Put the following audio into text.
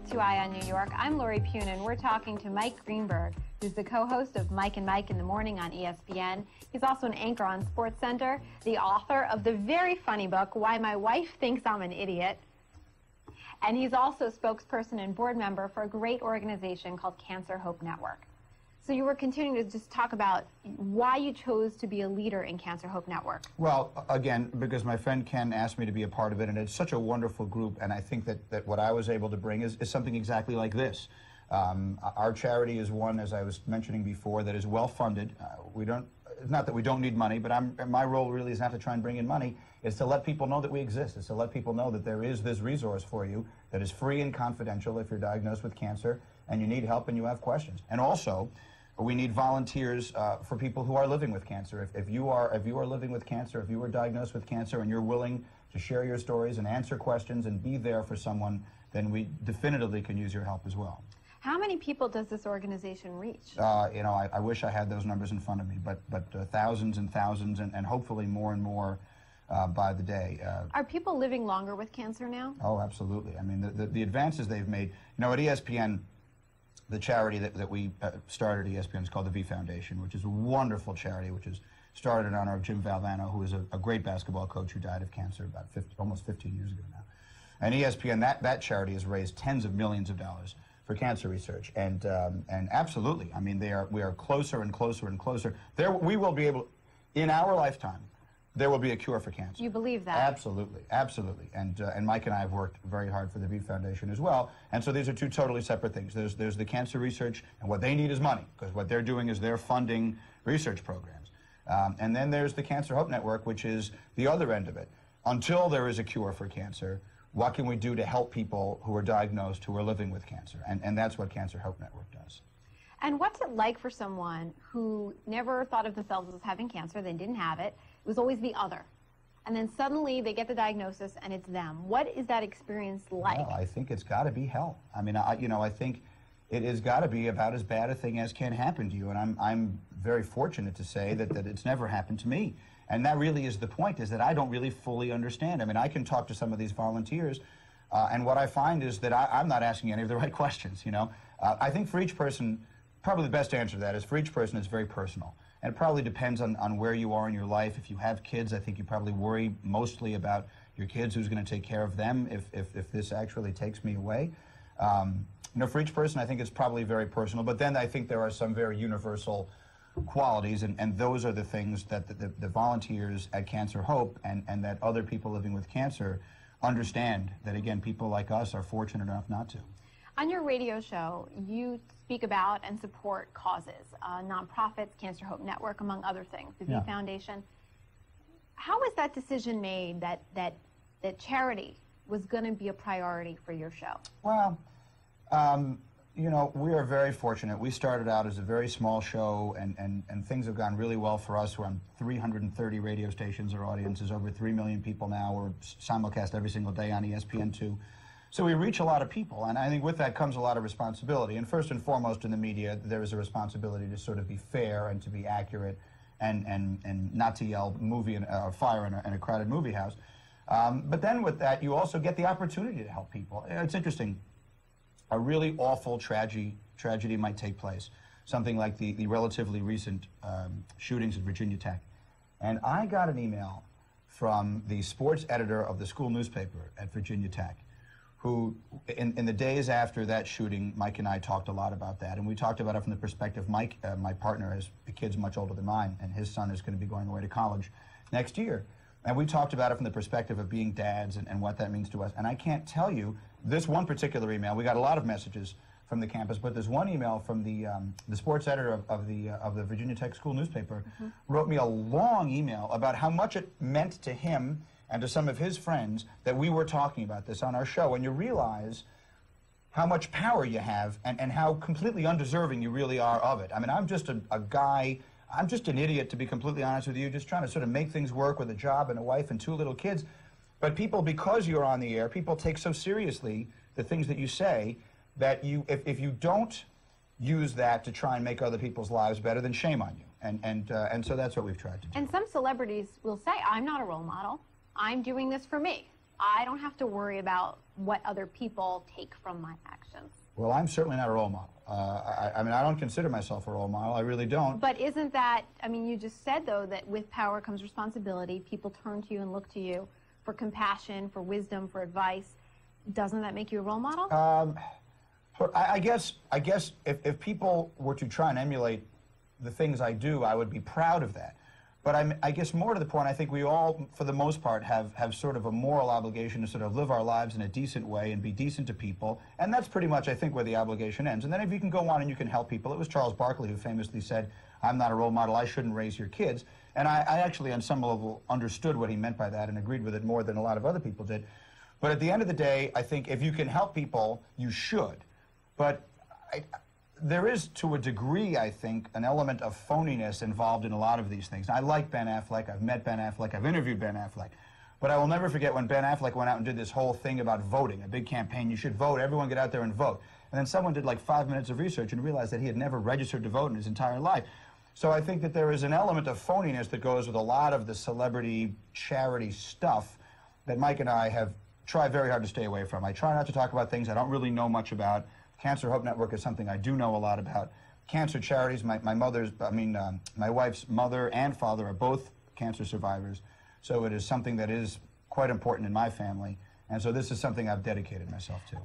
to Eye on New York. I'm Lori Pune, and we're talking to Mike Greenberg, who's the co-host of Mike and Mike in the Morning on ESPN. He's also an anchor on SportsCenter, the author of the very funny book, Why My Wife Thinks I'm an Idiot. And he's also a spokesperson and board member for a great organization called Cancer Hope Network. So you were continuing to just talk about why you chose to be a leader in Cancer Hope Network. Well, again, because my friend Ken asked me to be a part of it, and it's such a wonderful group, and I think that what I was able to bring is something exactly like this. Our charity is one, as I was mentioning before, that is well-funded. It's not that we don't need money, but my role really is not to try and bring in money. It's to let people know that we exist. It's to let people know that there is this resource for you that is free and confidential if you're diagnosed with cancer and you need help and you have questions. And also, we need volunteers for people who are living with cancer. If you are living with cancer, if you are diagnosed with cancer and you're willing to share your stories and answer questions and be there for someone, then we definitively can use your help as well. How many people does this organization reach? I wish I had those numbers in front of me, but thousands and thousands, and hopefully more and more by the day. Are people living longer with cancer now? Oh, absolutely. I mean, the advances they've made. You know, at ESPN, the charity that we started at ESPN is called the V Foundation, which is a wonderful charity, which is started in honor of Jim Valvano, who is a great basketball coach who died of cancer about almost 15 years ago now. And ESPN, that charity has raised tens of millions of dollars for cancer research, and absolutely, I mean, we are closer and closer and closer. We will be able, in our lifetime, there will be a cure for cancer. You believe that? Absolutely, absolutely. And Mike and I have worked very hard for the V Foundation as well. And so these are two totally separate things. There's the cancer research, and what they need is money, because what they're doing is they're funding research programs. And then there's the Cancer Hope Network, which is the other end of it. Until there is a cure for cancer, what can we do to help people who are diagnosed, who are living with cancer? And that's what Cancer Hope Network does. And what's it like for someone who never thought of themselves as having cancer, they didn't have it, it was always the other, and then suddenly they get the diagnosis and it's them? What is that experience like? Well, I think it's got to be hell. I mean, I think it has got to be about as bad a thing as can happen to you, and I'm very fortunate to say that it's never happened to me. And that really is the point, is that I don't really fully understand. I mean, I can talk to some of these volunteers, and what I find is that I'm not asking any of the right questions, you know. I think for each person, probably the best answer to that is for each person it's very personal. And it probably depends on where you are in your life. If you have kids, I think you probably worry mostly about your kids, who's going to take care of them if this actually takes me away. You know, for each person, I think it's probably very personal. But then I think there are some very universal qualities, and those are the things that the volunteers at Cancer Hope and that other people living with cancer understand, that, again, people like us are fortunate enough not to. On your radio show, you speak about and support causes, nonprofits, Cancer Hope Network, among other things, the V Foundation. How was that decision made that charity was going to be a priority for your show? Well, you know, we are very fortunate. We started out as a very small show, and things have gone really well for us. We're on 330 radio stations. Our audience is over 3 million people now. We're simulcast every single day on ESPN2. So we reach a lot of people, and I think with that comes a lot of responsibility. And first and foremost in the media, there is a responsibility to sort of be fair and to be accurate and not to yell fire in a crowded movie house. But then with that, you also get the opportunity to help people. It's interesting. A really awful tragedy might take place, something like the relatively recent shootings at Virginia Tech. And I got an email from the sports editor of the school newspaper at Virginia Tech, who, in the days after that shooting, Mike and I talked a lot about that. And we talked about it from the perspective, Mike, my partner, has kids much older than mine, and his son is going to be going away to college next year. And we talked about it from the perspective of being dads and what that means to us. And I can't tell you, this one particular email, we got a lot of messages from the campus, but there's one email from the sports editor of the Virginia Tech school newspaper, wrote me a long email about how much it meant to him and to some of his friends that we were talking about this on our show. And you realize how much power you have and how completely undeserving you really are of it. I mean, I'm just a guy, I'm just an idiot, to be completely honest with you, just trying to sort of make things work with a job and a wife and 2 little kids. But people, because you're on the air, people take so seriously the things that you say that if you don't use that to try and make other people's lives better, then shame on you. And so that's what we've tried to do. And some celebrities will say, I'm not a role model. I'm doing this for me. I don't have to worry about what other people take from my actions. Well, I'm certainly not a role model. I mean, I don't consider myself a role model. I really don't. But isn't that, I mean, you just said, though, that with power comes responsibility. People turn to you and look to you for compassion, for wisdom, for advice. Doesn't that make you a role model? I guess if people were to try and emulate the things I do, I would be proud of that. But I guess more to the point, I think we all, for the most part, have sort of a moral obligation to sort of live our lives in a decent way and be decent to people. And that's pretty much, I think, where the obligation ends. And then if you can go on and you can help people, it was Charles Barkley who famously said, "I'm not a role model, I shouldn't raise your kids." And I actually, on some level, understood what he meant by that and agreed with it more than a lot of other people did. But at the end of the day, I think if you can help people, you should. But there is, to a degree, I think, an element of phoniness involved in a lot of these things. I like Ben Affleck. I've met Ben Affleck. I've interviewed Ben Affleck. But I will never forget when Ben Affleck went out and did this whole thing about voting, a big campaign. You should vote. Everyone get out there and vote. And then someone did like 5 minutes of research and realized that he had never registered to vote in his entire life. So I think that there is an element of phoniness that goes with a lot of the celebrity charity stuff that Mike and I have tried very hard to stay away from. I try not to talk about things I don't really know much about. Cancer Hope Network is something I do know a lot about. Cancer charities, my wife's mother and father are both cancer survivors, so it is something that is quite important in my family, and so this is something I've dedicated myself to.